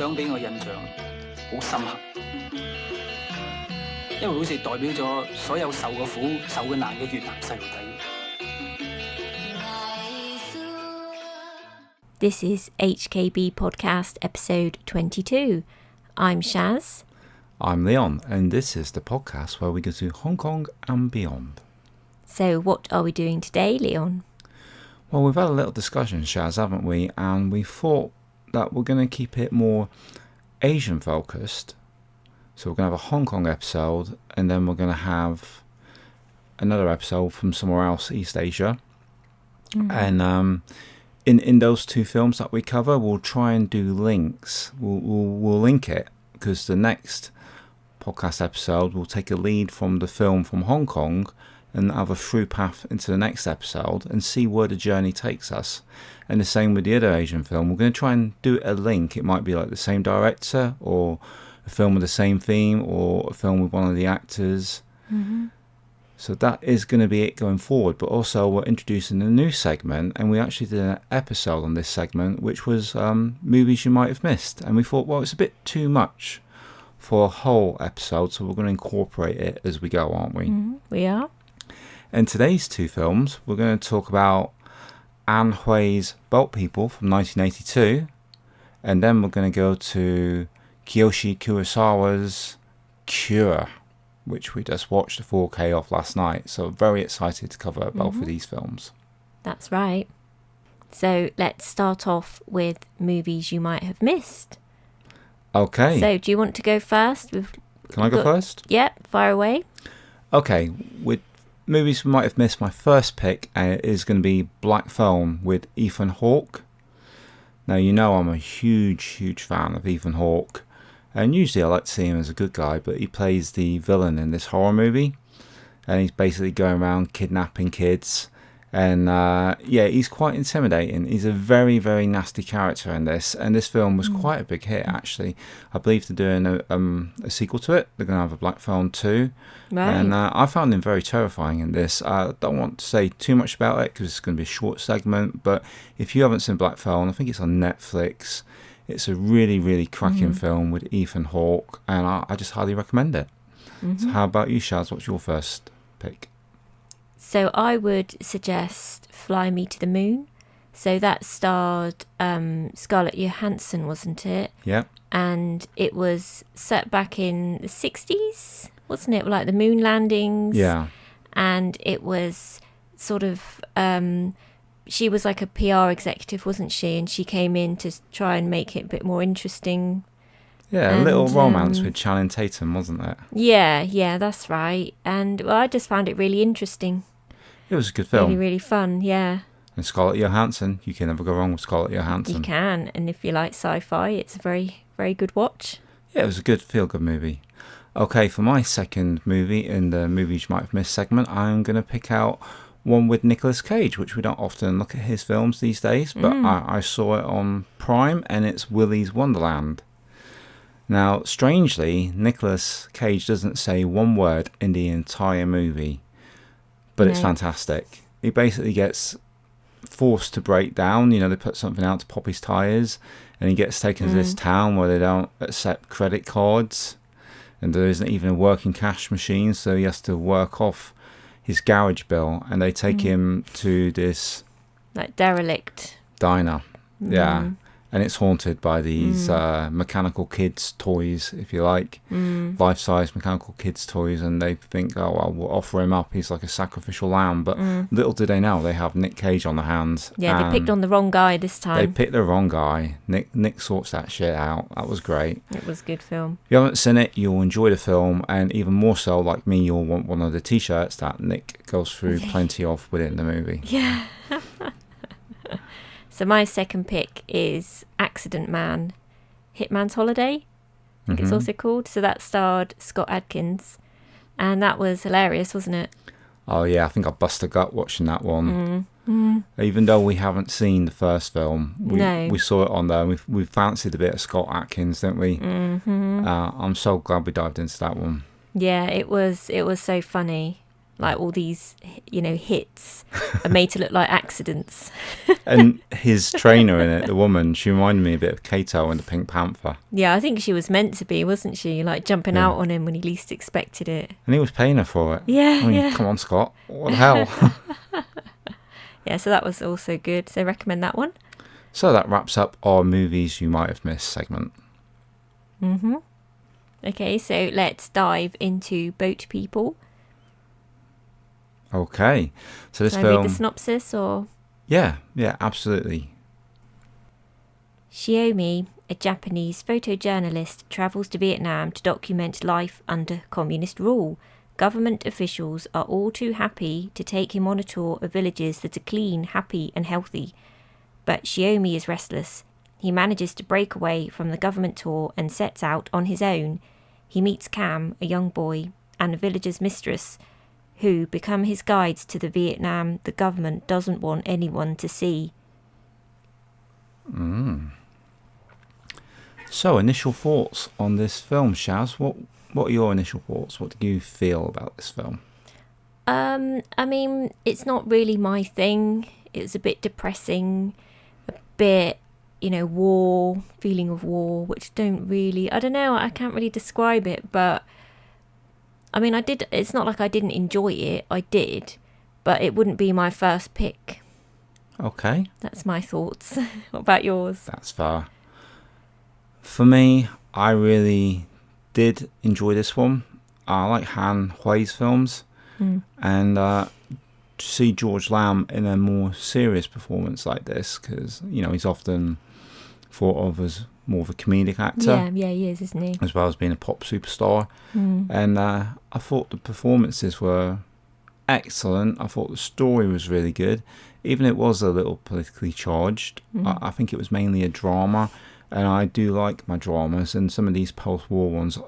相俾我印象好深刻，因為好似代表咗所有受過苦、受過難嘅越南細路仔。This is HKB Podcast Episode 22. I'm Shaz. I'm Leon, and this is the podcast where we go to Hong Kong and beyond. So what are we doing today, Leon? Well, we've had a little discussion, Shaz, haven't we? And we thought that we're going to keep it more Asian focused. So we're going to have a Hong Kong episode, and then we're going to have another episode from somewhere else, East Asia. Mm-hmm. And in those two films that we cover, we'll try and do links. We'll link it, because the next podcast episode will take a lead from the film from Hong Kong and have a through path into the next episode and see where the journey takes us. And the same with the other Asian film. We're going to try and do a link. It might be like the same director, or a film with the same theme, or a film with one of the actors. Mm-hmm. So that is going to be it going forward. But also we're introducing a new segment, and we actually did an episode on this segment, which was movies you might have missed. And we thought, well, it's a bit too much for a whole episode, so we're going to incorporate it as we go, aren't we? Mm-hmm. We are. In today's two films, we're going to talk about An Hui's Boat People from 1982, and then we're going to go to Kiyoshi Kurosawa's Cure, which we just watched the 4K of last night. So very excited to cover both of these films. That's right. So let's start off with movies you might have missed. Okay. So do you want to go first? Can I go first? Yep, fire away. Okay, with movies we might have missed, my first pick is going to be Black Phone with Ethan Hawke. Now, you know I'm a huge fan of Ethan Hawke. And usually I like to see him as a good guy, but he plays the villain in this horror movie. And he's basically going around kidnapping kids. And he's quite intimidating. He's a very nasty character in this. And this film was quite a big hit, actually. I believe they're doing a sequel to it. They're going to have a Black Phone 2. Right. And I found him very terrifying in this. I don't want to say too much about it because it's going to be a short segment. But if you haven't seen Black Phone, I think it's on Netflix. It's a really cracking film with Ethan Hawke, and I just highly recommend it. Mm-hmm. So how about you, Shaz? What's your first pick? So I would suggest Fly Me to the Moon. So that starred Scarlett Johansson, wasn't it? Yeah. And it was set back in the 60s, wasn't it? Like the moon landings. Yeah. And it was sort of... she was like a PR executive, wasn't she? And she came in to try and make it a bit more interesting. Yeah, a little romance with Channing Tatum, wasn't it? Yeah, that's right. And I just found it really interesting. It was a good film. Really fun, yeah. And Scarlett Johansson, you can never go wrong with Scarlett Johansson. You can, and if you like sci-fi, it's a very good watch. Yeah, it was a good feel-good movie. Okay, for my second movie in the Movies You Might Have Missed segment, I'm going to pick out one with Nicolas Cage, which we don't often look at his films these days, but I saw it on Prime, and it's Willy's Wonderland. Now, strangely, Nicolas Cage doesn't say one word in the entire movie, but it's fantastic. He basically gets forced to break down. You know, they put something out to pop his tyres, and he gets taken to this town where they don't accept credit cards, and there isn't even a working cash machine, so he has to work off his garage bill, and they take him to this like derelict diner. Yeah, and it's haunted by these mechanical kids toys, if you like, life-size mechanical kids toys, and they think, oh well, we'll offer him up, he's like a sacrificial lamb, but little do they know they have Nick Cage on their hands. Yeah, they picked on the wrong guy this time. They picked the wrong guy. Nick sorts that shit out. That was great. It was a good film. If you haven't seen it, you'll enjoy the film, and even more so, like me, you'll want one of the t-shirts that Nick goes through plenty of within the movie. Yeah. So my second pick is Accident Man, Hitman's Holiday, I think it's also called. So that starred Scott Adkins, and that was hilarious, wasn't it? Oh yeah, I think I bust a gut watching that one. Even though we haven't seen the first film, we saw it on there, and we fancied a bit of Scott Adkins, didn't we? I'm so glad we dived into that one. Yeah, it was so funny. Like all these, hits are made to look like accidents. And his trainer in it, the woman, she reminded me a bit of Kato in the Pink Panther. Yeah, I think she was meant to be, wasn't she? Like jumping out on him when he least expected it. And he was paying her for it. Yeah, I mean, yeah. come on, Scott. What the hell? Yeah, so that was also good. So recommend that one. So that wraps up our movies you might have missed segment. Mm-hmm. Okay, so let's dive into Boat People. Okay. So this Can I film... read the synopsis or... Yeah, absolutely. Shiomi, a Japanese photojournalist, travels to Vietnam to document life under communist rule. Government officials are all too happy to take him on a tour of villages that are clean, happy and healthy. But Shiomi is restless. He manages to break away from the government tour and sets out on his own. He meets Cam, a young boy, and a villager's mistress, who become his guides to the Vietnam the government doesn't want anyone to see. So, initial thoughts on this film, Shaz. What are your initial thoughts? What do you feel about this film? I mean, it's not really my thing. It was a bit depressing, a bit, feeling of war, which I don't know, I can't really describe it, but I mean, it's not like I didn't enjoy it, I did, but it wouldn't be my first pick. Okay. That's my thoughts. What about yours? That's fair. For me, I really did enjoy this one. I like Han Hui's films, and to see George Lam in a more serious performance like this, because he's often thought of as more of a comedic actor. Yeah, he is, isn't he? As well as being a pop superstar. And I thought the performances were excellent. I thought the story was really good. Even it was a little politically charged. I think it was mainly a drama, and I do like my dramas, and some of these post-war ones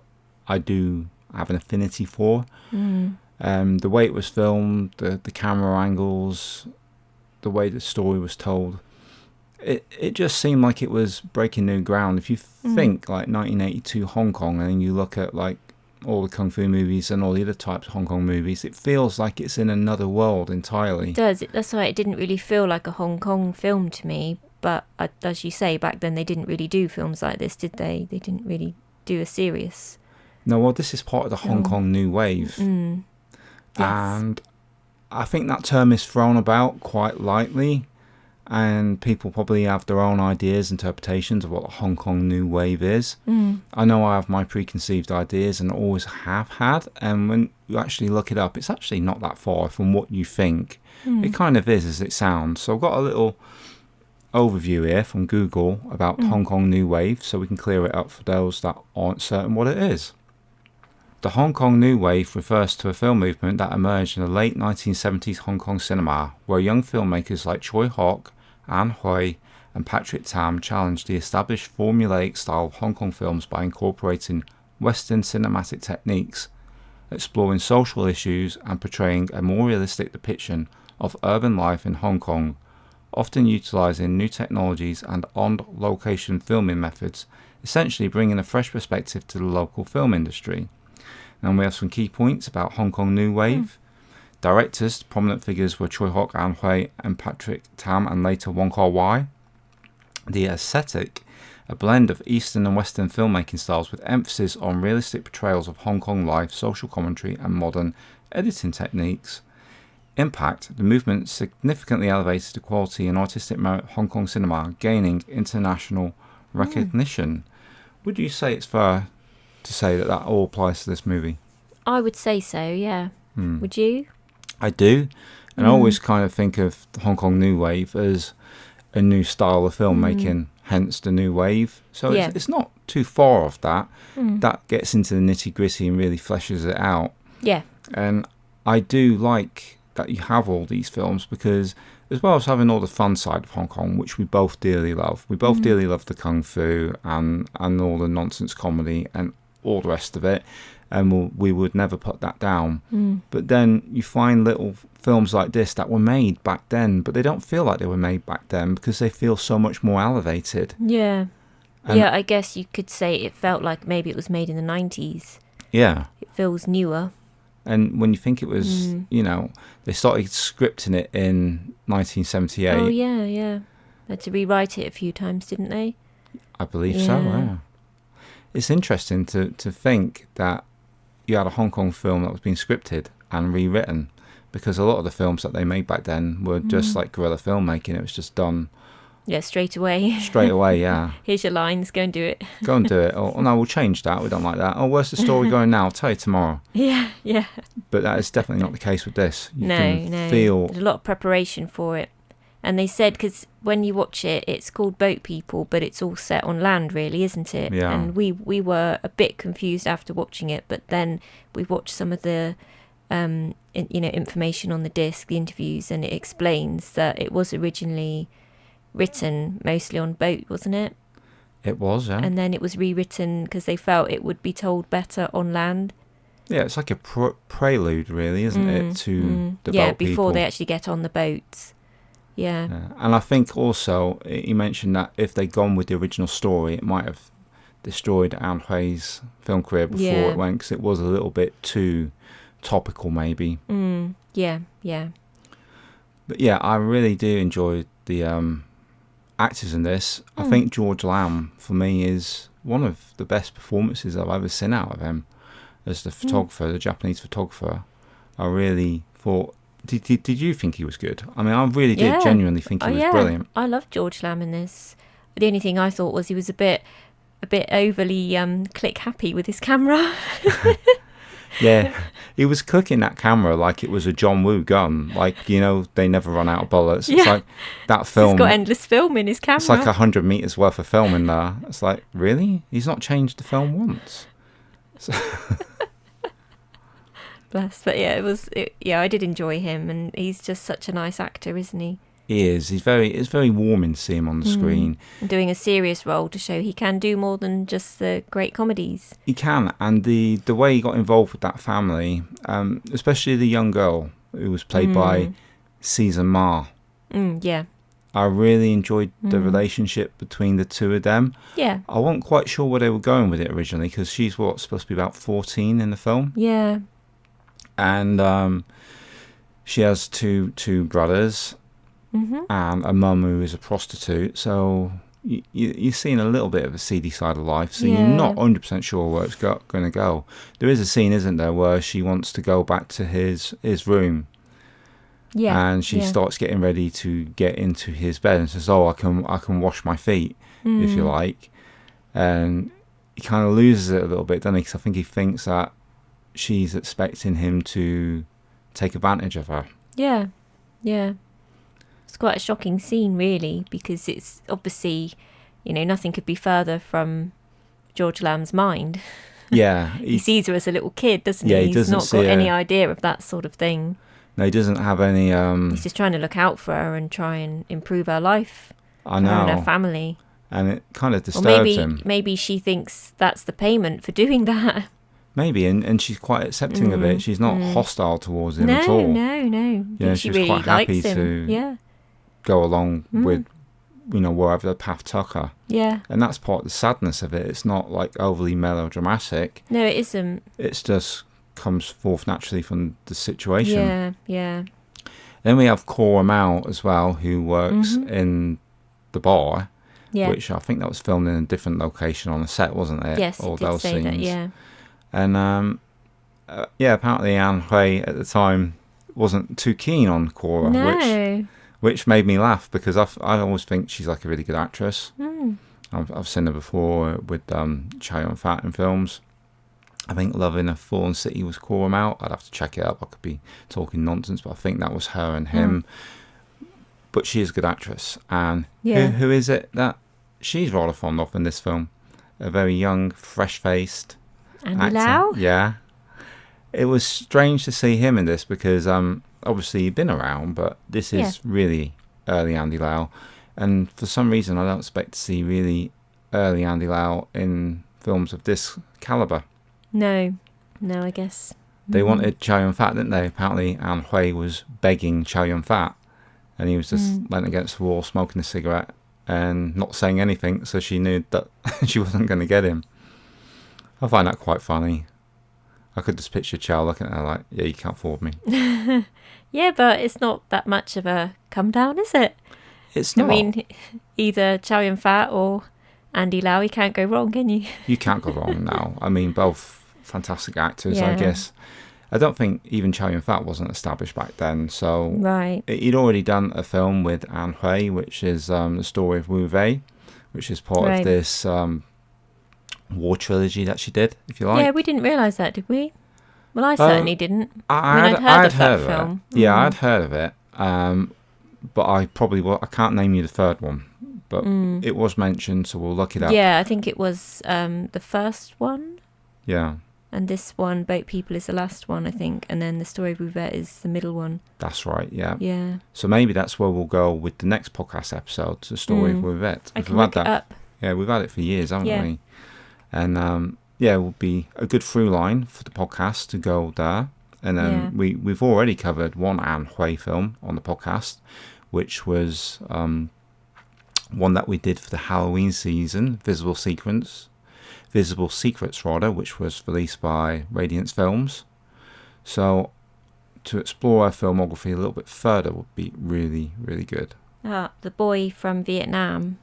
I do have an affinity for. The way it was filmed, the camera angles, the way the story was told, it just seemed like it was breaking new ground. If you think like 1982 Hong Kong, and then you look at like all the kung fu movies and all the other types of Hong Kong movies, it feels like it's in another world entirely. It does. That's why it didn't really feel like a Hong Kong film to me. But as you say, back then they didn't really do films like this, did they? They didn't really do a serious... No, well, this is part of the Hong Kong New Wave. Yes. And I think that term is thrown about quite lightly, and people probably have their own ideas, interpretations of what the Hong Kong New Wave is. I know I have my preconceived ideas and always have had, and when you actually look it up, it's actually not that far from what you think. It kind of is as it sounds. So I've got a little overview here from Google about Hong Kong New Wave, so we can clear it up for those that aren't certain what it is. The Hong Kong New Wave refers to a film movement that emerged in the late 1970s Hong Kong cinema, where young filmmakers like Choi Hock, An Hui and Patrick Tam challenged the established formulaic style of Hong Kong films by incorporating Western cinematic techniques, exploring social issues and portraying a more realistic depiction of urban life in Hong Kong, often utilising new technologies and on-location filming methods, essentially bringing a fresh perspective to the local film industry. And we have some key points about Hong Kong New Wave. Directors, prominent figures were Choi Hock, An Hui and Patrick Tam, and later Wong Kar-wai. The aesthetic, a blend of Eastern and Western filmmaking styles with emphasis on realistic portrayals of Hong Kong life, social commentary and modern editing techniques. Impact, the movement significantly elevated the quality and artistic merit of Hong Kong cinema, gaining international recognition. Would you say it's fair to say that all applies to this movie? I would say so, yeah. Would you? I do, and I always kind of think of the Hong Kong New Wave as a new style of filmmaking, hence the New Wave. So it's not too far off that. That gets into the nitty gritty and really fleshes it out. Yeah. And I do like that you have all these films, because as well as having all the fun side of Hong Kong, which we both dearly love, we both dearly love the kung fu and all the nonsense comedy and all the rest of it, and we would never put that down. But then you find little films like this that were made back then, but they don't feel like they were made back then because they feel so much more elevated. Yeah. And yeah, I guess you could say it felt like maybe it was made in the 90s. Yeah. It feels newer. And when you think it was, they started scripting it in 1978. Oh, yeah. They had to rewrite it a few times, didn't they? I believe so, yeah. It's interesting to think that you had a Hong Kong film that was being scripted and rewritten, because a lot of the films that they made back then were just like guerrilla filmmaking. It was just done... Yeah, straight away. Straight away, yeah. Here's your lines, go and do it. Go and do it. Oh, no, we'll change that. We don't like that. Oh, where's the story going now? I'll tell you tomorrow. Yeah. But that is definitely not the case with this. You No. can feel... There's a lot of preparation for it. And they said, because when you watch it, it's called Boat People, but it's all set on land, really, isn't it? Yeah. And we were a bit confused after watching it, but then we watched some of the, information on the disc, the interviews, and it explains that it was originally written mostly on boat, wasn't it? It was, yeah. And then it was rewritten because they felt it would be told better on land. Yeah, it's like a prelude, really, isn't it, to the boat before people. they actually get on the boats. Yeah. And I think also, he mentioned that if they'd gone with the original story, it might have destroyed Anne Hui's film career before it went, because it was a little bit too topical, maybe. Yeah. But yeah, I really do enjoy the actors in this. I think George Lam, for me, is one of the best performances I've ever seen out of him as the photographer, the Japanese photographer. I really thought... Did you think he was good? I mean, I really did genuinely think he was brilliant. I love George Lam in this. The only thing I thought was he was a bit overly click happy with his camera. Yeah, he was clicking that camera like it was a John Woo gun. Like, they never run out of bullets. Yeah. It's like that film. He's got endless film in his camera. It's like 100 meters worth of film in there. It's like, really? He's not changed the film once. So Bless. But yeah, I did enjoy him, and he's just such a nice actor, isn't he? He is. It's very warming to see him on the screen. And doing a serious role to show he can do more than just the great comedies. He can, and the way he got involved with that family, especially the young girl who was played by Susan Ma. Yeah. I really enjoyed the relationship between the two of them. Yeah. I wasn't quite sure where they were going with it originally, because she's supposed to be about 14 in the film. Yeah. And she has two brothers and a mum who is a prostitute. So you're seeing a little bit of a seedy side of life. So you're not 100% sure where it's going to go. There is a scene, isn't there, where she wants to go back to his room. Yeah. And she starts getting ready to get into his bed and says, "Oh, I can wash my feet, if you like." And he kind of loses it a little bit, doesn't he? Because I think he thinks that she's expecting him to take advantage of her. Yeah. It's quite a shocking scene, really, because it's obviously, nothing could be further from George Lamb's mind. Yeah. He sees her as a little kid, doesn't he? Yeah, He's not got any idea of that sort of thing. No, he doesn't have any... He's just trying to look out for her and try and improve her life. I know. Her and her family. And it kind of disturbs him. Maybe she thinks that's the payment for doing that. Maybe, and she's quite accepting of it. She's not hostile towards him at all. No. She was really quite happy likes him. to go along with, wherever the path took her. Yeah. And that's part of the sadness of it. It's not like overly melodramatic. No, it isn't. It's just comes forth naturally from the situation. Yeah. Then we have Cora Mao as well, who works in the bar, which I think that was filmed in a different location on the set, wasn't it? Yes, all it did those say scenes. that, yeah. And apparently Anne Hui at the time wasn't too keen on Cora, which made me laugh, because I always think she's like a really good actress. I've seen her before with Chow Yun-fat in films. I think Love in a Fallen City was Cora Mao. I'd have to check it up. I could be talking nonsense, but I think that was her and him. But she is a good actress. And who is it that she's rather fond of in this film? A very young, fresh-faced Andy actor. Lau? Yeah. It was strange to see him in this, because obviously he'd been around, but this is really early Andy Lau. And for some reason, I don't expect to see really early Andy Lau in films of this calibre. No, I guess. They wanted Chow Yun-fat, didn't they? Apparently Anne Hui was begging Chow Yun-fat, and he was just leaning against the wall, smoking a cigarette and not saying anything, so she knew that she wasn't going to get him. I find that quite funny. I could just picture Chow looking at her like, yeah, you can't afford me. Yeah, but it's not that much of a come down, is it? It's not. I mean, either Chow Yun-fat or Andy Lau, you can't go wrong, can you? You can't go wrong now. I mean, both fantastic actors, I Yeah. guess. I don't think even Chow Yun-fat wasn't established back then. So Right. he'd already done a film with An Hui, which is the story of Wu Wei, which is part of Right. this war trilogy that she did, if you like. Yeah, we didn't realise that, did we? Well, I certainly didn't. I mean, I'd I'd heard of that it. film. Yeah, I'd heard of it. But I can't name you the third one. But it was mentioned, so we'll look it up. Yeah, I think it was the first one. Yeah, And this one, Boat People, is the last one, I think. And then The Story of Rouvette is the middle one. that's right, yeah. Yeah. So maybe that's where we'll go with the next podcast episode, the story of Wuvette. I can look it up. Yeah, we've had it for years, haven't Yeah. we? And yeah, it will be a good through line for the podcast to go there. And then we've already covered one An Hui film on the podcast, which was one that we did for the Halloween season, Visible Secrets, which was released by Radiance Films. So to explore her filmography a little bit further would be really, really good. The Boy from Vietnam.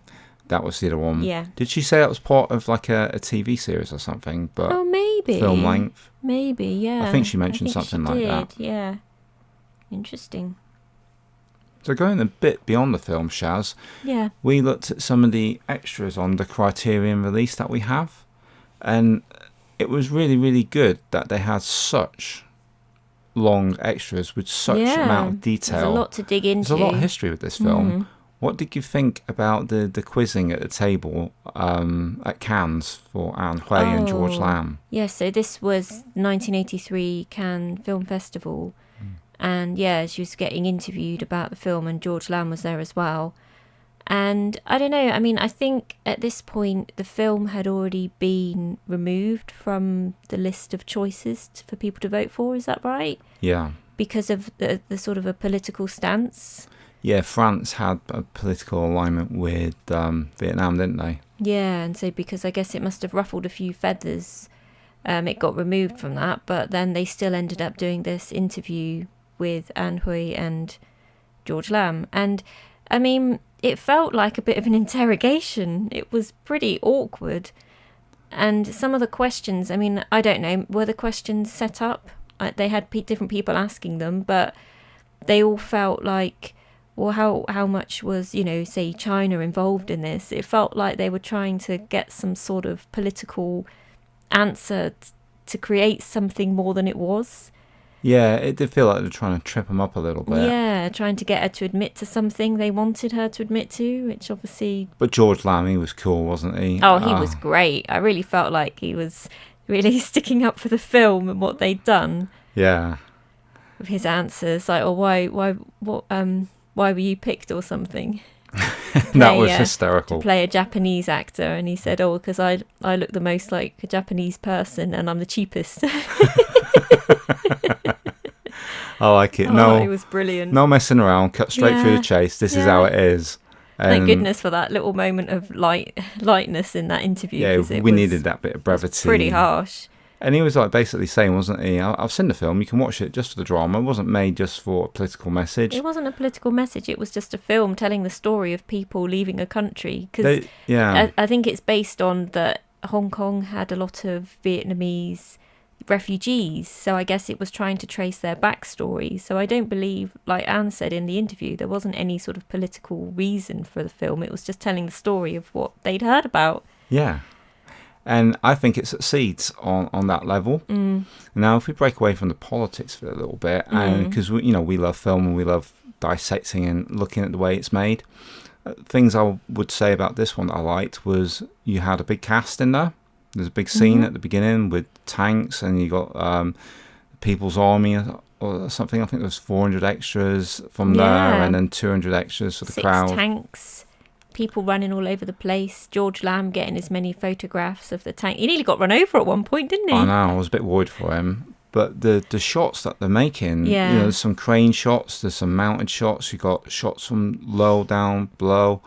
That was the other one. Yeah. Did she say that was part of like a TV series or something? But Oh, maybe. film length. Maybe, yeah. I think she mentioned something like that. Yeah. Interesting. So going a bit beyond the film, Shaz, Yeah. we looked at some of the extras on the Criterion release that we have. And it was really, really good that they had such long extras with such amount of detail. There's a lot to dig into. There's a lot of history with this film. What did you think about the quizzing at the table at Cannes for An Hui and George Lam? Yeah, so this was 1983 Cannes Film Festival. And yeah, she was getting interviewed about the film and George Lam was there as well. And I don't know, I mean, I think at this point the film had already been removed from the list of choices for people to vote for, is that right? Yeah. Because of the sort of a political stance. Yeah, France had a political alignment with Vietnam, didn't they? Yeah, and so because I guess it must have ruffled a few feathers, it got removed from that. But then they still ended up doing this interview with An Hui and George Lam. And I mean, it felt like a bit of an interrogation. It was pretty awkward. And some of the questions, I mean, I don't know, were the questions set up? They had different people asking them, but they all felt like, well, how much was, you know, say China involved in this? It felt like they were trying to get some sort of political answer to create something more than it was. Yeah, it did feel like they're trying to trip him up a little bit. Yeah, trying to get her to admit to something they wanted her to admit to, which obviously... But George Lam, he was cool, wasn't he? Oh, he was great. I really felt like he was really sticking up for the film and what they'd done. Yeah. With his answers, like, oh, why were you picked or something? That was hysterical. To play a Japanese actor, and he said, oh, because I look the most like a Japanese person and I'm the cheapest. I like it. It was brilliant. No messing around, cut straight through the chase. This is how it is. Thank goodness for that little moment of lightness in that interview. Yeah, we needed that bit of brevity. Pretty harsh. And he was like basically saying, wasn't he, I've seen the film, you can watch it just for the drama. It wasn't made just for a political message. It wasn't a political message. It was just a film telling the story of people leaving a country. Because I think it's based on that Hong Kong had a lot of Vietnamese refugees. So I guess it was trying to trace their backstory. So I don't believe, like Anne said in the interview, there wasn't any sort of political reason for the film. It was just telling the story of what they'd heard about. Yeah. And I think it succeeds on that level. Now, if we break away from the politics for a little bit, and because we love film and we love dissecting and looking at the way it's made, things I would say about this one that I liked was you had a big cast in there. There's a big scene at the beginning with tanks, and you got People's Army or something. I think there was 400 extras from there, and then 200 extras for the 6 crowd. Tanks. People running all over the place. George Lam getting as many photographs of the tank. He nearly got run over at one point, didn't he? I know. I was a bit worried for him. But the shots that they're making, there's some crane shots, there's some mounted shots. You got shots from low down, below.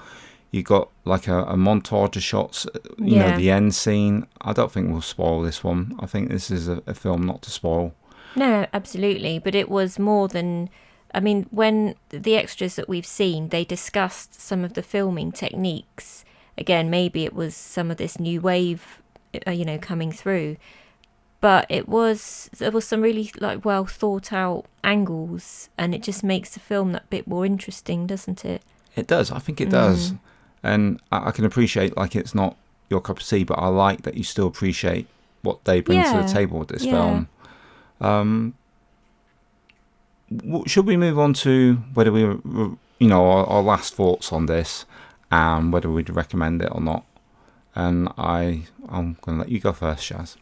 You got like a montage of shots, you know, the end scene. I don't think we'll spoil this one. I think this is a film not to spoil. No, absolutely. But it was more than... I mean, when the extras that we've seen, they discussed some of the filming techniques. Again, maybe it was some of this new wave, you know, coming through. But there was some really like well thought out angles, and it just makes the film that bit more interesting, doesn't it? It does. I think it does. And I can appreciate, like, it's not your cup of tea, but I like that you still appreciate what they bring to the table with this film. Should we move on to whether we, you know, our last thoughts on this and whether we'd recommend it or not? And I'm going to let you go first, Shaz.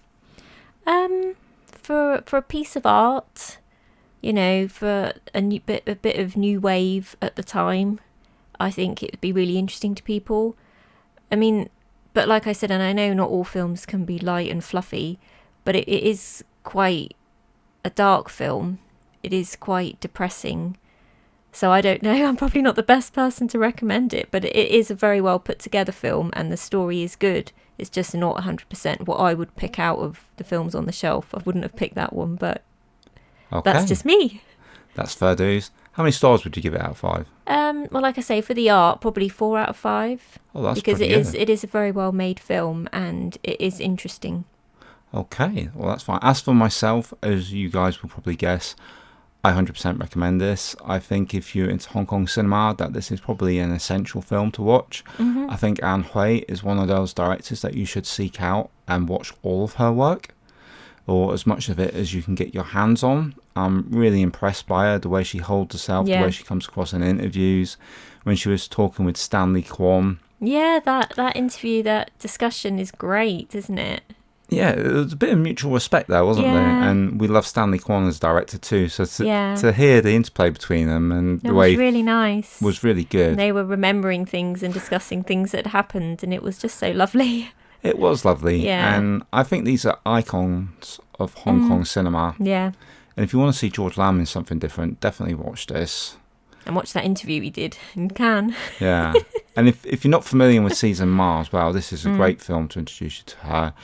For a piece of art, you know, for a bit of new wave at the time, I think it would be really interesting to people. I mean, but like I said, and I know not all films can be light and fluffy, but it is quite a dark film. It is quite depressing. So I don't know, I'm probably not the best person to recommend it, but it is a very well put together film and the story is good. It's just not 100% what I would pick out of the films on the shelf. I wouldn't have picked that one, but that's just me. That's fair dues. How many stars would you give it out of 5? Well, like I say, for the art, probably 4 out of 5. Oh, that's because pretty good. it is a very well made film and it is interesting. Okay, well that's fine. As for myself, as you guys will probably guess, I 100% recommend this. I think if you're into Hong Kong cinema, that this is probably an essential film to watch. I think Anne Hui is one of those directors that you should seek out and watch all of her work, or as much of it as you can get your hands on. I'm really impressed by her, the way she holds herself, the way she comes across in interviews. When she was talking with Stanley Kwan. Yeah, that interview, that discussion is great, isn't it? Yeah, it was a bit of mutual respect there, wasn't there? And we love Stanley Kwan as director too. So to hear the interplay between them and the way was really nice. Was really good. They were remembering things and discussing things that happened, and it was just so lovely. It was lovely. Yeah. And I think these are icons of Hong Kong cinema. Yeah. And if you want to see George Lam in something different, definitely watch this. And watch that interview he did in Cannes. Yeah. And if you're not familiar with Season Mars, well, this is a great film to introduce you to her.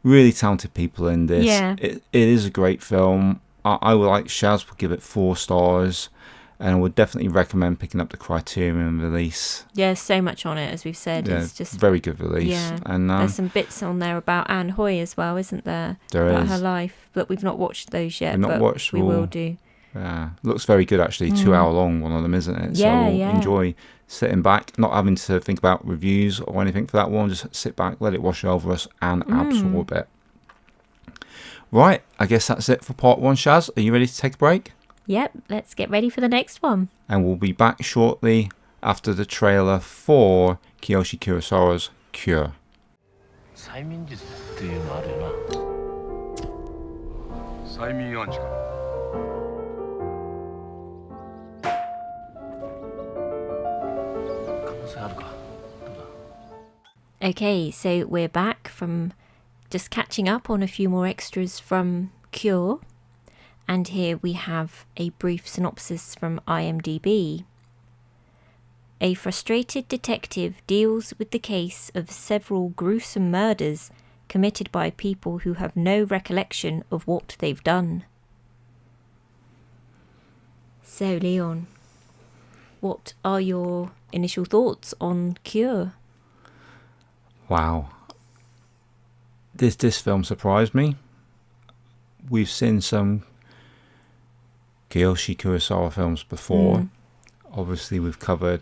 Really talented people in this. Yeah. It is a great film. I would, like Shaz, would give it 4 stars. And I would definitely recommend picking up the Criterion release. Yeah, so much on it, as we've said. Yeah, it's just very good release. Yeah, and there's some bits on there about Anne Hui as well, isn't there? There about is. her life, but we've not watched those yet. We've not watched. We will do. Yeah, looks very good actually. 2 hour long, one of them, isn't it? Yeah, so enjoy sitting back, not having to think about reviews or anything for that one. Just sit back, let it wash over us, and absorb it. Right, I guess that's it for part 1. Shaz, are you ready to take a break? Yep, let's get ready for the next one. And we'll be back shortly after the trailer for Kiyoshi Kurosawa's Cure. 催眠術っていうのあるよな。催眠暗示か。可能性あるか。 Okay, so we're back from just catching up on a few more extras from Cure. And here we have a brief synopsis from IMDb. A frustrated detective deals with the case of several gruesome murders committed by people who have no recollection of what they've done. So, Leon, what are your initial thoughts on Cure? Wow. This film surprised me. We've seen some Kiyoshi Kurosawa films before. Obviously, we've covered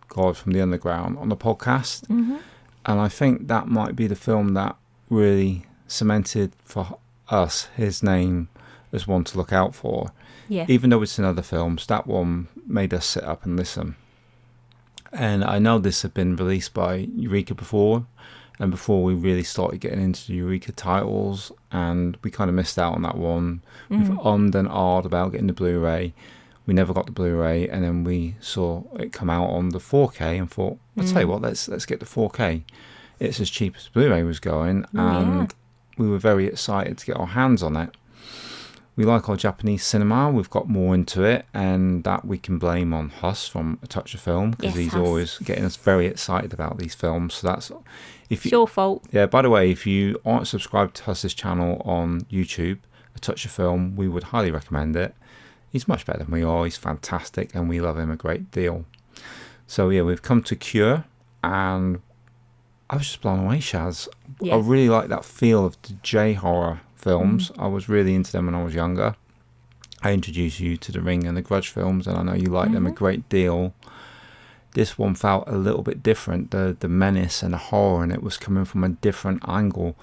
God from the Underground on the podcast. And I think that might be the film that really cemented for us his name as one to look out for. Yeah. Even though it's in other films, that one made us sit up and listen. And I know this had been released by Eureka before, and before we really started getting into the Eureka titles, and we kind of missed out on that one. We've ummed and ahed about getting the Blu-ray. We never got the Blu-ray, and then we saw it come out on the 4K and thought, I'll tell you what, let's get the 4K. It's as cheap as Blu-ray was going, and we were very excited to get our hands on it. We like our Japanese cinema. We've got more into it, and that we can blame on Huss from A Touch of Film, because he's Huss. always getting us very excited about these films. So that's It's your fault. Yeah, by the way, if you aren't subscribed to Huss's channel on YouTube, A Touch of Film, we would highly recommend it. He's much better than we are. He's fantastic, and we love him a great deal. So yeah, we've come to Cure, and I was just blown away, Shaz. Yeah. I really like that feel of the J-horror films. I was really into them when I was younger. I introduced you to The Ring and the Grudge films, and I know you like them a great deal. This one felt a little bit different, the menace and the horror, and it was coming from a different angle.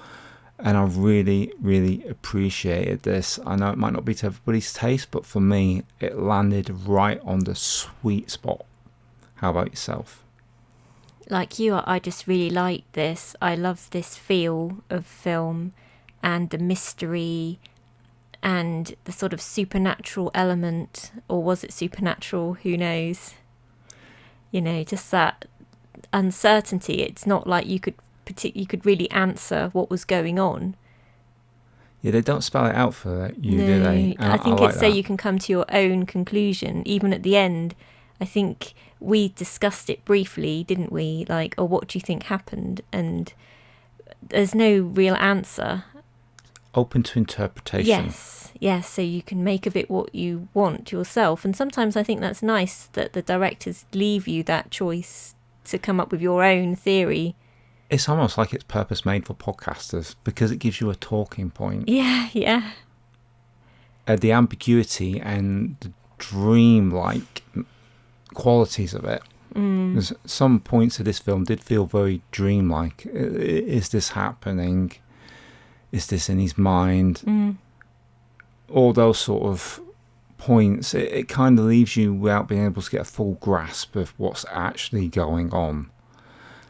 And I really, really appreciated this. I know it might not be to everybody's taste, but for me, it landed right on the sweet spot. How about yourself? Like you, I just really like this. I love this feel of film and the mystery and the sort of supernatural element. Or was it supernatural? Who knows? You know, just that uncertainty. It's not like you could really answer what was going on. Yeah, they don't spell it out for you, No, do they? And I think like it's so that. you can come to your own conclusion. Even at the end, I think we discussed it briefly, didn't we? Like, oh, what do you think happened? And there's no real answer. Open to interpretation. Yes, so you can make of it what you want yourself. And sometimes I think that's nice that the directors leave you that choice to come up with your own theory. It's almost like it's purpose made for podcasters, because it gives you a talking point. Yeah. The ambiguity and the dream-like qualities of it. There's some points of this film did feel very dreamlike. Is this happening? Is this in his mind? All those sort of points, it kind of leaves you without being able to get a full grasp of what's actually going on.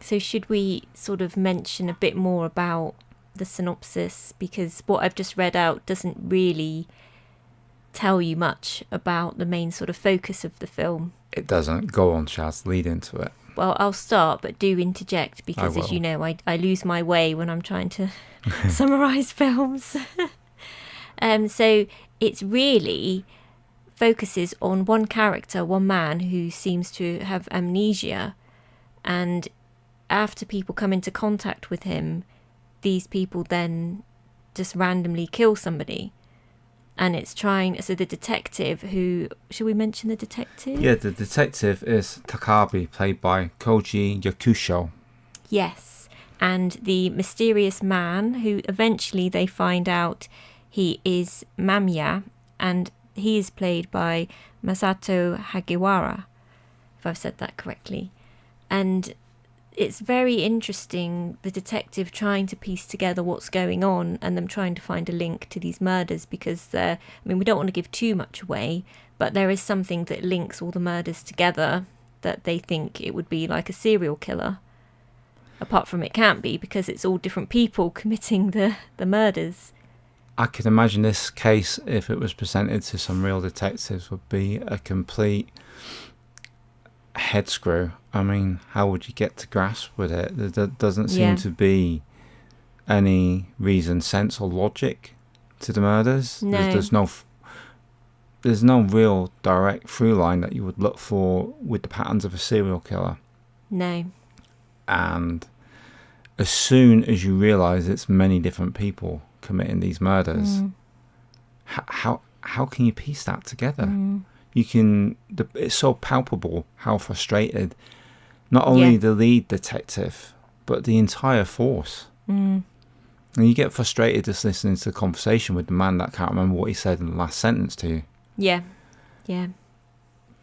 So should we sort of mention a bit more about the synopsis? Because what I've just read out doesn't really tell you much about the main sort of focus of the film. It doesn't. Go on, Shaz, lead into it. Well, I'll start, but do interject, because as will. you know, I lose my way when I'm trying to summarise films. So it's really focuses on one character, one man who seems to have amnesia, and after people come into contact with him, these people then just randomly kill somebody. And it's so the detective who... Shall we mention the detective? Yeah, the detective is Takabe, played by Koji Yakusho. Yes. And the mysterious man who eventually they find out he is Mamiya, and he is played by Masato Hagiwara, if I've said that correctly. And it's very interesting, the detective trying to piece together what's going on and them trying to find a link to these murders, because we don't want to give too much away, but there is something that links all the murders together that they think it would be like a serial killer. Apart from it can't be, because it's all different people committing the murders. I could imagine this case, if it was presented to some real detectives, would be a complete head screw. I mean, how would you get to grasp with it? There doesn't seem to be any reason, sense or logic to the murders. No. There's no real direct through line that you would look for with the patterns of a serial killer. No. And as soon as you realise it's many different people committing these murders, how can you piece that together? You can. It's so palpable how frustrated not only the lead detective but the entire force. And you get frustrated just listening to the conversation with the man that can't remember what he said in the last sentence to you. Yeah.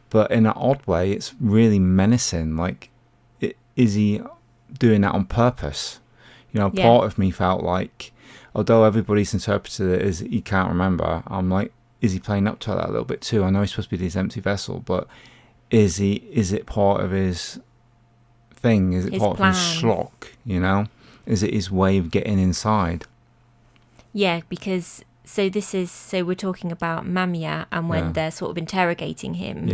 But in an odd way, it's really menacing. Like, is he doing that on purpose? You know, part of me felt like, although everybody's interpreted it as he can't remember, I'm like, is he playing up to that a little bit too? I know he's supposed to be this empty vessel, but is it part of his thing? Is it His part plan. of his schlock, you know? Is it his way of getting inside? Yeah, because so we're talking about Mamiya, and when they're sort of interrogating him,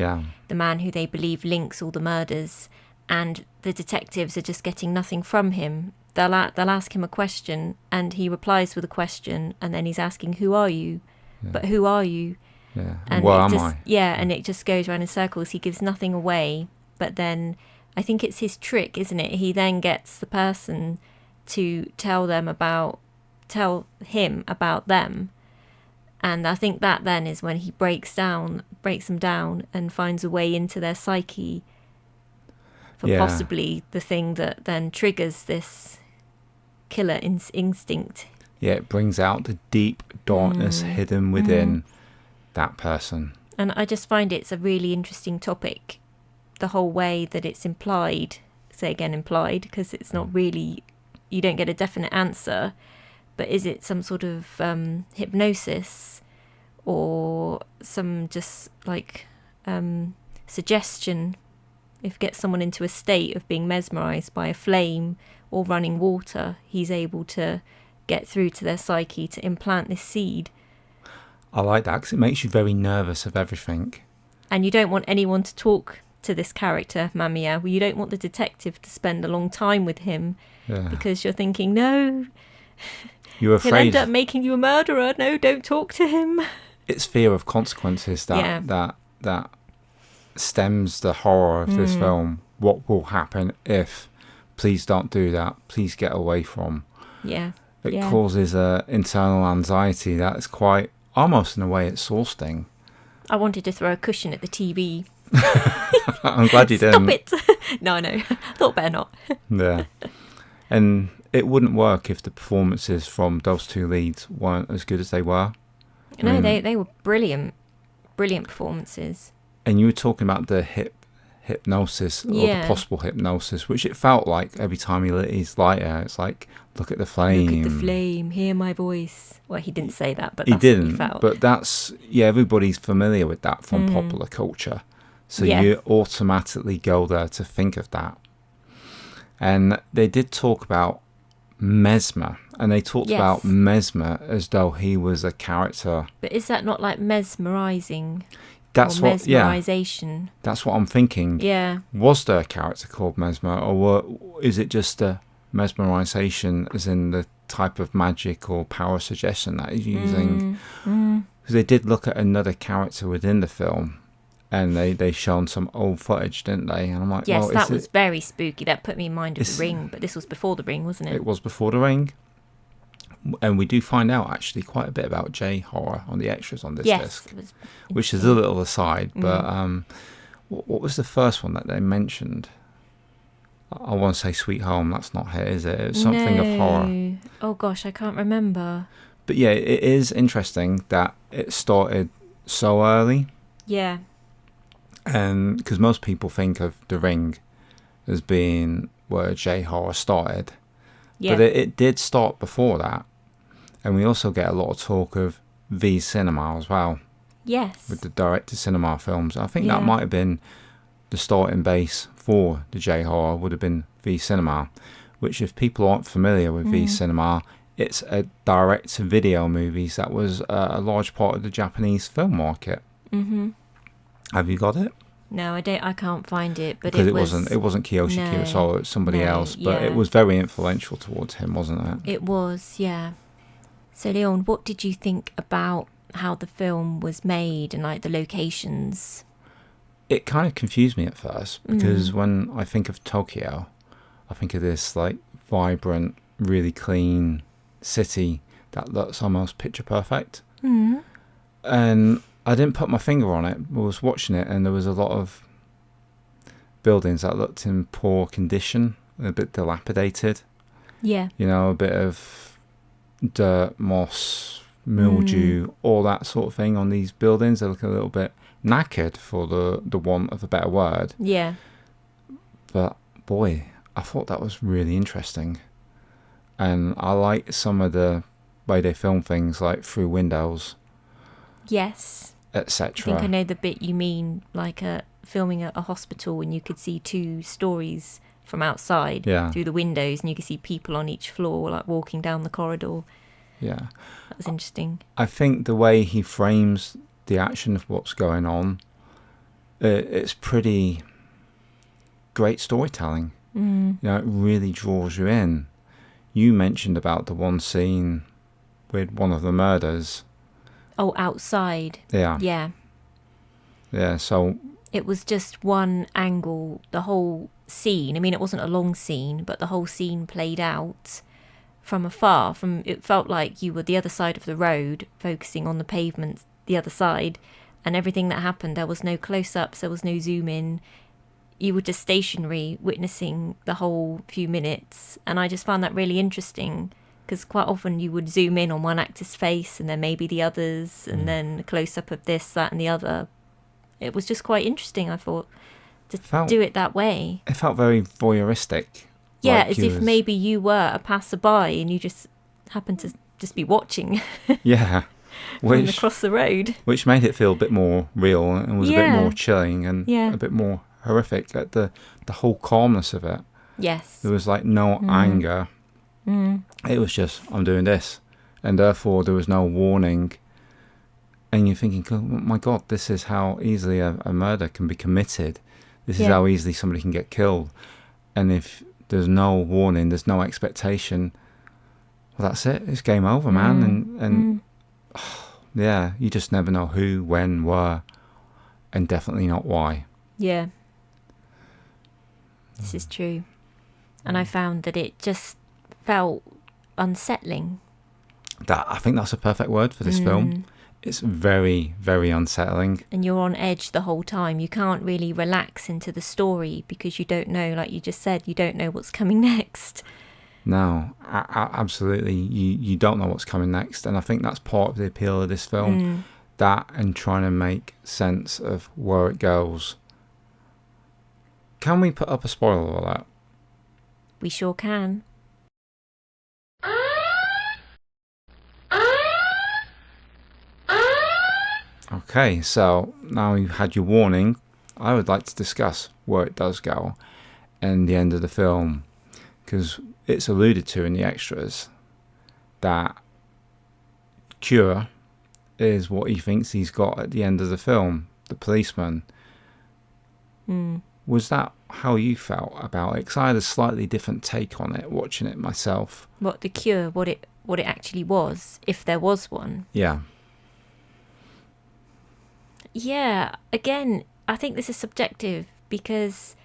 the man who they believe links all the murders, and the detectives are just getting nothing from him. They'll ask him a question, and he replies with a question, and then he's asking, "Who are you?" but who are you? Yeah. And Where it am just, I? Yeah, and it just goes around in circles. He gives nothing away, but then I think it's his trick, isn't it? He then gets the person to tell him about them. And I think that then is when he breaks them down and finds a way into their psyche for possibly the thing that then triggers this killer instinct. Yeah, it brings out the deep darkness hidden within that person. And I just find it's a really interesting topic, the whole way that it's implied, say again implied, because it's not really, you don't get a definite answer, but is it some sort of hypnosis or some just like suggestion? If get someone into a state of being mesmerised by a flame or running water, he's able to get through to their psyche to implant this seed. I like that because it makes you very nervous of everything. And you don't want anyone to talk to this character, Mamiya. You don't want the detective to spend a long time with him because you're thinking, no, you're afraid he'll end up making you a murderer. No, don't talk to him. It's fear of consequences that stems the horror of this film. What will happen if? Please don't do that. Please get away from. Yeah. It causes internal anxiety that's quite, almost in a way, exhausting. I wanted to throw a cushion at the TV. I'm glad you didn't. Stop it! No, thought better not. Yeah. And it wouldn't work if the performances from those two leads weren't as good as they were. No, they were brilliant. Brilliant performances. And you were talking about the hypnosis or the possible hypnosis, which it felt like every time he lit his lighter. It's like, look at the flame. Look at the flame, hear my voice. Well, he didn't say that, but he that's didn't. What he felt. But that's, everybody's familiar with that from popular culture. So you automatically go there to think of that. And they did talk about Mesmer, and they talked about Mesmer as though he was a character. But is that not like mesmerising? That's or what, mesmerisation? That's what I'm thinking. Yeah. Was there a character called Mesmer, or is it just a mesmerisation as in the type of magic or power suggestion that he's using? Because they did look at another character within the film, and they shown some old footage, didn't they? And I'm like, yes, well, that was very spooky. That put me in mind of The Ring, but this was before The Ring, wasn't it? It was before The Ring. And we do find out actually quite a bit about J-horror on the extras on this disc, which is a little aside. But what was the first one that they mentioned? I want to say Sweet Home. That's not it, is it? It's something of horror. Oh gosh, I can't remember. But yeah, it is interesting that it started so early. Yeah. And because most people think of The Ring as being where J-horror started. Yeah. But it did start before that. And we also get a lot of talk of V cinema as well. Yes. With the direct-to-cinema films. I think that might have been the starting base for the J-horror would have been V cinema. Which, if people aren't familiar with V cinema, it's a direct-to-video movies that was a large part of the Japanese film market. Mm-hmm. Have you got it? No, I don't. I can't find it. But because it wasn't Kiyoshi Kurosawa, it's somebody else. But it was very influential towards him, wasn't it? It was, yeah. So Leon, what did you think about how the film was made and like the locations? It kind of confused me at first because when I think of Tokyo, I think of this like vibrant, really clean city that looks almost picture perfect. And I didn't put my finger on it. I was watching it and there was a lot of buildings that looked in poor condition, a bit dilapidated. Yeah. You know, a bit of dirt, moss, mildew, all that sort of thing on these buildings. They look a little bit knackered, for the want of a better word. Yeah. But boy, I thought that was really interesting. And I like some of the way they film things, like through windows. Yes. Etc. I think I know the bit you mean, like filming a hospital and you could see 2 stories from outside through the windows and you could see people on each floor like walking down the corridor. Yeah. That was interesting. I think the way he frames the action of what's going on, it's pretty great storytelling. You know, it really draws you in. You mentioned about the one scene with one of the murders Oh, outside. Yeah. Yeah. Yeah, so It was just one angle, the whole scene. I mean, it wasn't a long scene, but the whole scene played out from afar. It felt like you were the other side of the road, focusing on the pavement, the other side, and everything that happened, there was no close-ups, there was no zoom in. You were just stationary, witnessing the whole few minutes, and I just found that really interesting, because quite often you would zoom in on one actor's face, and then maybe the others, and then a close-up of this, that, and the other. It was just quite interesting, I thought, to do it that way. It felt very voyeuristic. Yeah, like as if maybe you were a passerby and you just happened to just be watching Yeah. from across the road. Which made it feel a bit more real and was a bit more chilling and a bit more horrific at the whole calmness of it. Yes. There was like no anger. It was just, I'm doing this. And therefore there was no warning. And you're thinking, oh my God, this is how easily a murder can be committed. This is how easily somebody can get killed. And if there's no warning, there's no expectation, well, that's it. It's game over, man. And yeah, you just never know who, when, where, and definitely not why. Yeah. This is true. And I found that it just felt unsettling. I think that's a perfect word for this film. It's very, very unsettling. And you're on edge the whole time. You can't really relax into the story because you don't know, like you just said, you don't know what's coming next. No, absolutely. You don't know what's coming next. And I think that's part of the appeal of this film. That and trying to make sense of where it goes. Can we put up a spoiler alert? We sure can. Okay, so now you've had your warning, I would like to discuss where it does go and the end of the film, because it's alluded to in the extras that Cure is what he thinks he's got at the end of the film, the policeman. Was that how you felt about it? Because I had a slightly different take on it, watching it myself. What the cure, what it actually was, if there was one. Yeah. Yeah, again, I think this is subjective because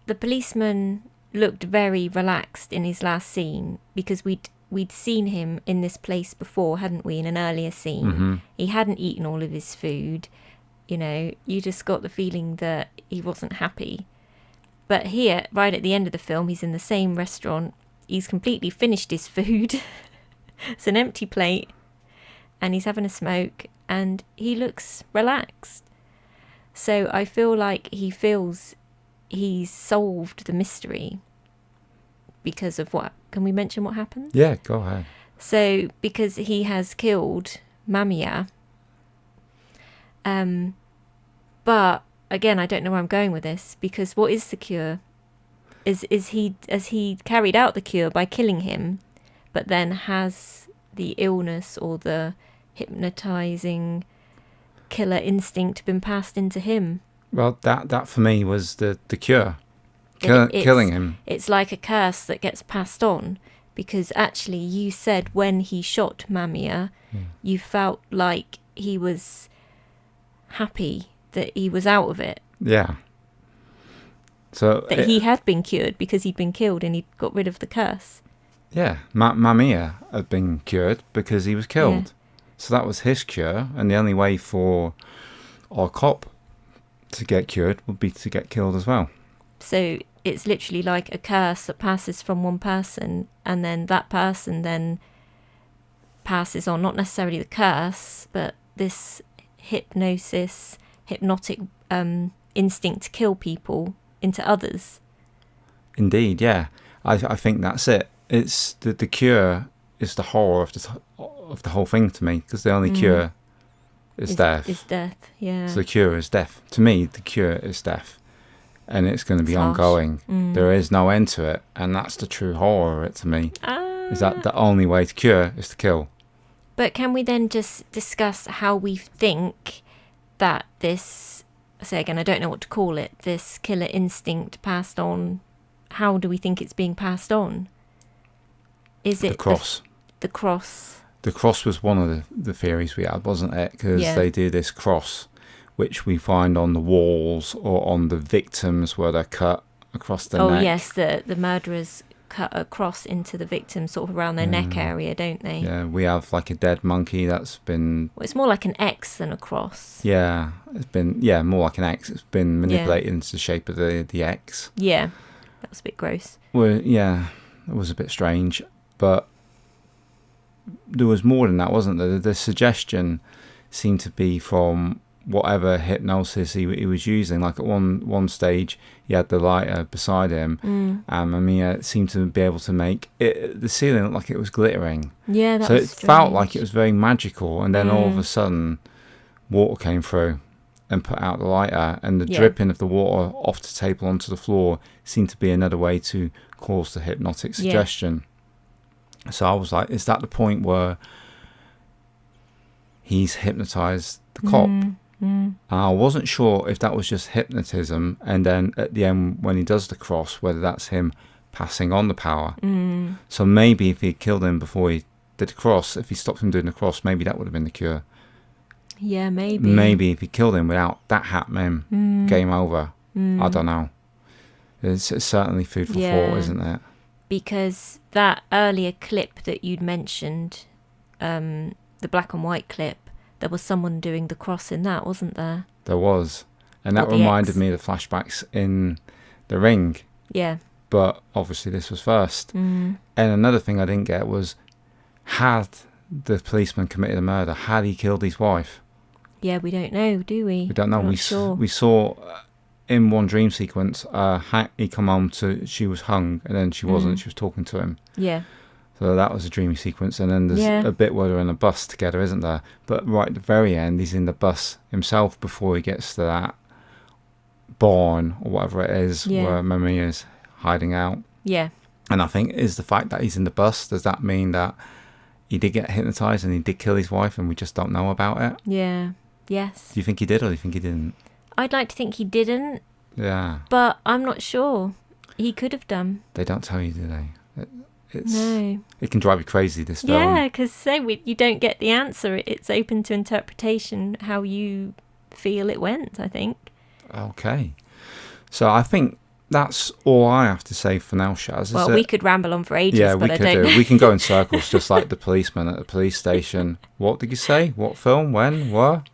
the policeman looked very relaxed in his last scene because we'd seen him in this place before, hadn't we, in an earlier scene. He hadn't eaten all of his food. You know, you just got the feeling that he wasn't happy. But here, right at the end of the film, he's in the same restaurant. He's completely finished his food. It's an empty plate. And he's having a smoke. And he looks relaxed. So I feel like he feels he's solved the mystery because of what? Can we mention what happens? Yeah, go ahead. So because he has killed Mamiya. But again, I don't know where I'm going with this because what is the cure? Has he carried out the cure by killing him, but then has the illness or the hypnotizing killer instinct been passed into him? Well, that for me was the cure. Killing him. It's like a curse that gets passed on because actually you said when he shot Mamiya, you felt like he was happy that he was out of it. Yeah. So that he had been cured because he'd been killed and he got rid of the curse. Yeah, Mamiya had been cured because he was killed. Yeah. So that was his cure, and the only way for our cop to get cured would be to get killed as well. So it's literally like a curse that passes from one person, and then that person then passes on, not necessarily the curse, but this hypnotic instinct to kill people into others. Indeed, yeah. I think that's it. It's the cure is the horror of the whole thing to me, because the only cure is death. Is death, yeah. So the cure is death. To me, the cure is death. And it's going to be ongoing. There is no end to it. And that's the true horror of it to me. Is that the only way to cure is to kill. But can we then just discuss how we think that this, say again, I don't know what to call it, this killer instinct passed on, how do we think it's being passed on? Is it the cross? The cross. the cross was one of the theories we had, wasn't it? Because Yeah. they do this cross, which we find on the walls or on the victims where they're cut across their neck. Oh yes, the murderers cut a cross into the victim sort of around their neck area, don't they? Yeah, we have like a dead monkey that's been... Well, it's more like an X than a cross. Yeah, it's been more like an X. It's been manipulated into the shape of the X. Yeah, that was a bit gross. Well, yeah, it was a bit strange, but there was more than that, wasn't there? The suggestion seemed to be from whatever hypnosis he was using. Like at one stage, he had the lighter beside him, and it seemed to be able to make it. The ceiling looked like it was glittering. Yeah, that so was it strange. felt like it was very magical. And then all of a sudden, water came through and put out the lighter, and the dripping of the water off the table onto the floor seemed to be another way to cause the hypnotic suggestion. So I was like, is that the point where he's hypnotized the cop? And I wasn't sure if that was just hypnotism, and then at the end when he does the cross, whether that's him passing on the power. So maybe if he killed him before he did the cross, if he stopped him doing the cross, maybe that would have been the cure. Yeah, maybe. Maybe if he killed him without that happening, game over. I don't know. It's certainly food for thought, isn't it? Because that earlier clip that you'd mentioned, the black and white clip, there was someone doing the cross in that, wasn't there? There was. And that Or the reminded X. me of the flashbacks in The Ring. Yeah. But obviously this was first. And another thing I didn't get was, had the policeman committed a murder? Had he killed his wife? Yeah, we don't know, do we? We don't know. We're We not sure. we saw in one dream sequence, he come home she was hung, and then she wasn't. She was talking to him. Yeah. So that was a dreamy sequence. And then there's a bit where they're in a bus together, isn't there? But right at the very end, he's in the bus himself before he gets to that barn or whatever it is where Mummy is hiding out. Yeah. And I think is the fact that he's in the bus, does that mean that he did get hypnotized and he did kill his wife and we just don't know about it? Yeah. Yes. Do you think he did or do you think he didn't? I'd like to think he didn't, Yeah. but I'm not sure. He could have done. They don't tell you, do they? No. It can drive you crazy, this film. Yeah, because you don't get the answer. It's open to interpretation how you feel it went, I think. Okay. So I think that's all I have to say for now, Shaz. Well, we could ramble on for ages, Yeah, but we I could don't do. know. We can go in circles just like the policeman at the police station. What did you say? What film? When? What?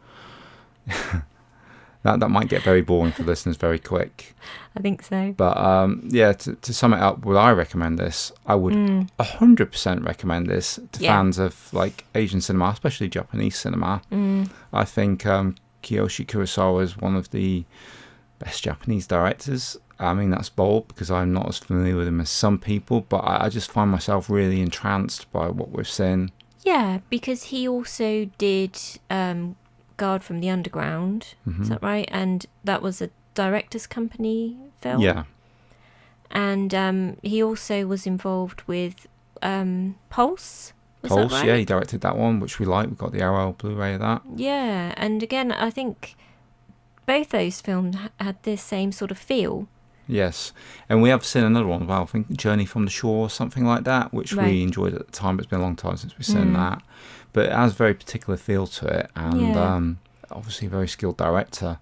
That might get very boring for listeners very quick. I think so. But to sum it up, would I recommend this? I would 100% recommend this to fans of like Asian cinema, especially Japanese cinema. I think Kiyoshi Kurosawa is one of the best Japanese directors. I mean, that's bold because I'm not as familiar with him as some people, but I just find myself really entranced by what we've seen. Yeah, because he also did Guard from the Underground. Is that right? And that was a director's company film. Yeah. And he also was involved with Pulse. Was Pulse, that right? yeah, he directed that one, which we like. We've got the RL Blu-ray of that. Yeah, and again, I think both those films had this same sort of feel. Yes, and we have seen another one as well, I think Journey from the Shore or something like that, which we enjoyed at the time. It's been a long time since we've seen that. But it has a very particular feel to it, and obviously a very skilled director.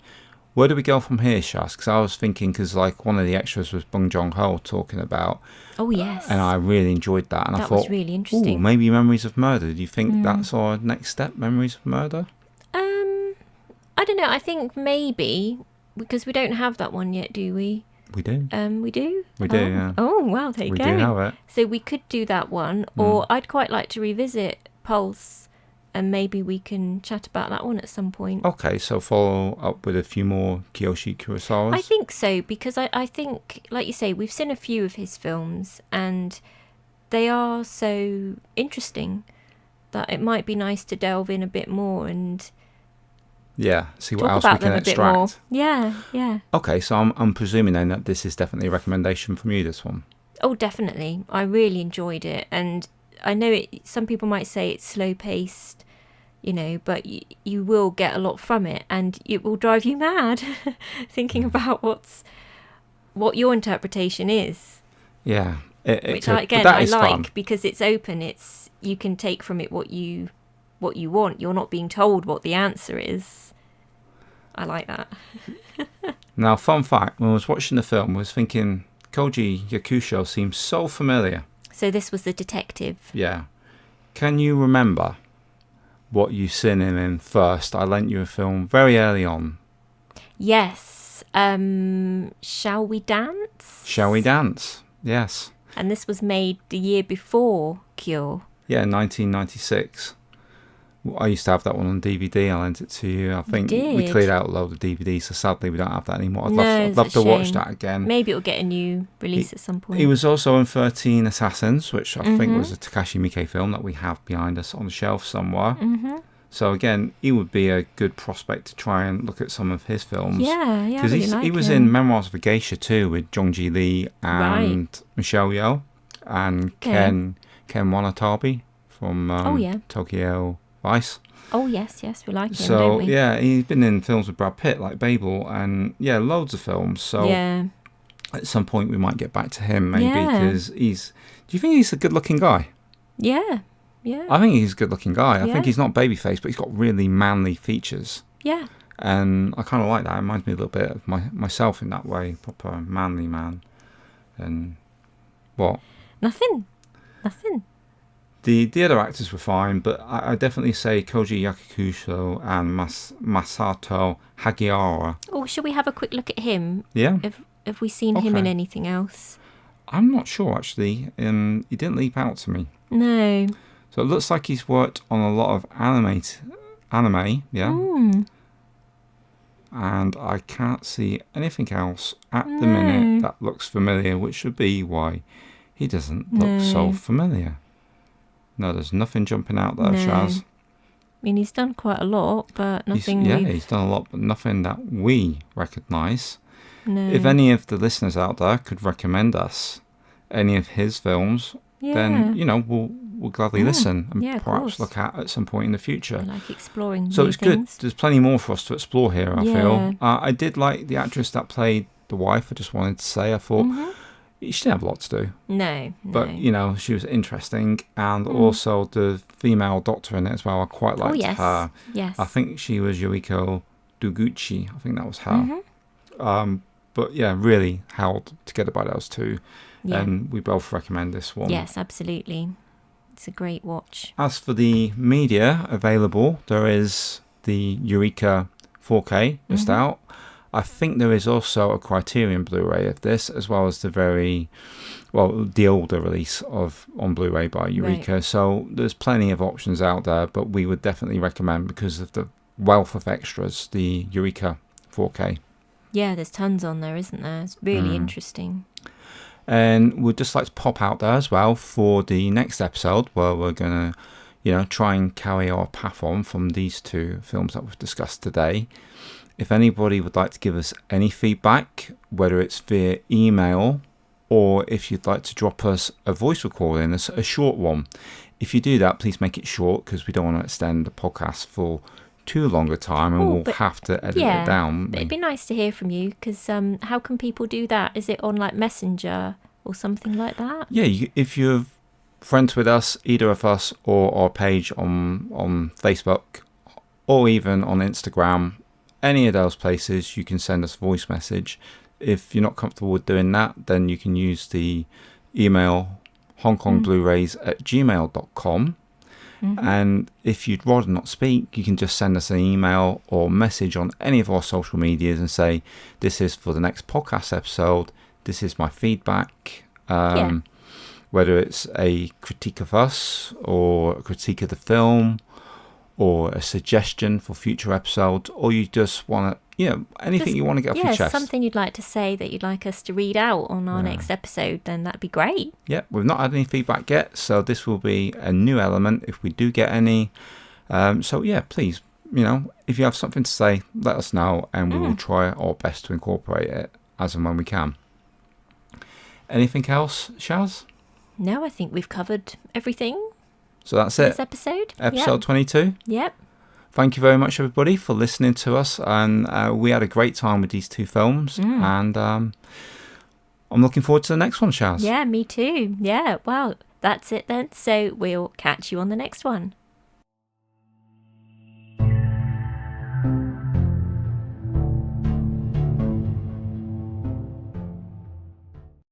Where do we go from here, Shaz? Because I was thinking, because like one of the extras was Bong Joon-ho talking about... Oh, yes. And I really enjoyed that. And I that thought, was really interesting. Ooh, maybe Memories of Murder. Do you think that's our next step, Memories of Murder? I don't know. I think maybe, because we don't have that one yet, do we? We do. We do? We do, yeah. Oh, wow, there you We go. do have it. So we could do that one, or I'd quite like to revisit Pulse, and maybe we can chat about that one at some point. Okay, so follow up with a few more Kiyoshi Kurosawas? I think so, because I think, like you say, we've seen a few of his films, and they are so interesting that it might be nice to delve in a bit more and yeah, see what talk else we about can them a bit extract. more. Yeah, yeah. Okay, so I'm presuming then that this is definitely a recommendation from you, this one. Oh, definitely. I really enjoyed it, and I know some people might say it's slow-paced, but you will get a lot from it, and it will drive you mad thinking about what your interpretation is. Yeah, Which could, again but that I is like fun. because it's open. It's you can take from it what you want. You're not being told what the answer is. I like that. Now, fun fact, when I was watching the film, I was thinking, Koji Yakusho seems so familiar. So this was the detective. Yeah. Can you remember what you seen him in first? I lent you a film very early on. Yes. Shall We Dance? Shall We Dance? Yes. And this was made the year before Cure. Yeah, 1996. I used to have that one on DVD. I lent it to you. I think we did? cleared out a load of DVDs, so sadly we don't have that anymore. No, I'd it's love a to watch shame. that again. Maybe it'll get a new release at some point. He was also in 13 Assassins, which I think Mm-hmm. was a Takashi Miike film that we have behind us on the shelf somewhere. Mm-hmm. So again, he would be a good prospect to try and look at some of his films. Yeah, Because I really like he was him. in Memoirs of a Geisha too with Jong Ji Lee and Right. Michelle Yeoh and Okay. Ken Watanabe from Oh, yeah. Tokyo Vice. Oh, yes, we like him, So don't we? yeah, he's been in films with Brad Pitt like Babel and yeah, loads of films. So Yeah. at some point we might get back to him maybe Yeah. because he's. Do you think he's a good-looking guy? Yeah. I think he's a good-looking guy. I Yeah. think he's not babyface, but he's got really manly features. Yeah. And I kind of like that. It reminds me a little bit of myself in that way. Proper manly man. And what? Nothing. The other actors were fine, but I definitely say Koji Yakusho and Masato Hagiwara. Oh, shall we have a quick look at him? Yeah, Have we seen him in Okay. anything else? I'm not sure actually. He didn't leap out to me. No. So it looks like he's worked on a lot of anime, yeah. Mm. And I can't see anything else at the No. minute that looks familiar, which would be why he doesn't look so No. familiar. No, there's nothing jumping out there, No. Shaz. I mean, he's done quite a lot, but nothing. He's done a lot, but nothing that we recognise. No. If any of the listeners out there could recommend us any of his films, then we'll gladly listen and yeah, of perhaps course. look at some point in the future. I like exploring. So new it's things. good. There's plenty more for us to explore here, I Yeah. feel. I did like the actress that played the wife. I just wanted to say, I thought she didn't have a lot to do. No. But, she was interesting. And also the female doctor in it as well. I quite liked yes. her. Yes. I think she was Yuriko Duguchi. I think that was her. But yeah, really held together by those two. Yeah. And we both recommend this one. Yes, absolutely. It's a great watch. As for the media available, there is the Eureka 4K just out. I think there is also a Criterion Blu-ray of this, as well as the older release on Blu-ray by Eureka. Right. So there's plenty of options out there, but we would definitely recommend, because of the wealth of extras, the Eureka 4K. Yeah, there's tons on there, isn't there? It's really interesting. And we'd just like to pop out there as well for the next episode, where we're going to, try and carry our path on from these two films that we've discussed today. If anybody would like to give us any feedback, whether it's via email or if you'd like to drop us a voice recording, a short one. If you do that, please make it short, because we don't want to extend the podcast for too long a time, and we'll have to edit it down. But it'd be nice to hear from you, because how can people do that? Is it on like Messenger or something like that? Yeah, if you're friends with us, either of us or our page on Facebook, or even on Instagram, any of those places, you can send us a voice message. If you're not comfortable with doing that, then you can use the email hongkongbluerays@gmail.com. And if you'd rather not speak, you can just send us an email or message on any of our social medias and say, this is for the next podcast episode, this is my feedback. Whether it's a critique of us or a critique of the film or a suggestion for future episodes, or you just want to, anything you want to get off your chest. Something you'd like to say that you'd like us to read out on our next episode, then that'd be great. Yeah, we've not had any feedback yet, so this will be a new element if we do get any. Please, if you have something to say, let us know, and we will try our best to incorporate it as and when we can. Anything else, Shaz? No, I think we've covered everything. So that's This it. episode. Episode 22. Yep. Thank you very much, everybody, for listening to us. And we had a great time with these two films. And I I'm looking forward to the next one, Shaz. Yeah, me too. Yeah, well, that's it then. So we'll catch you on the next one.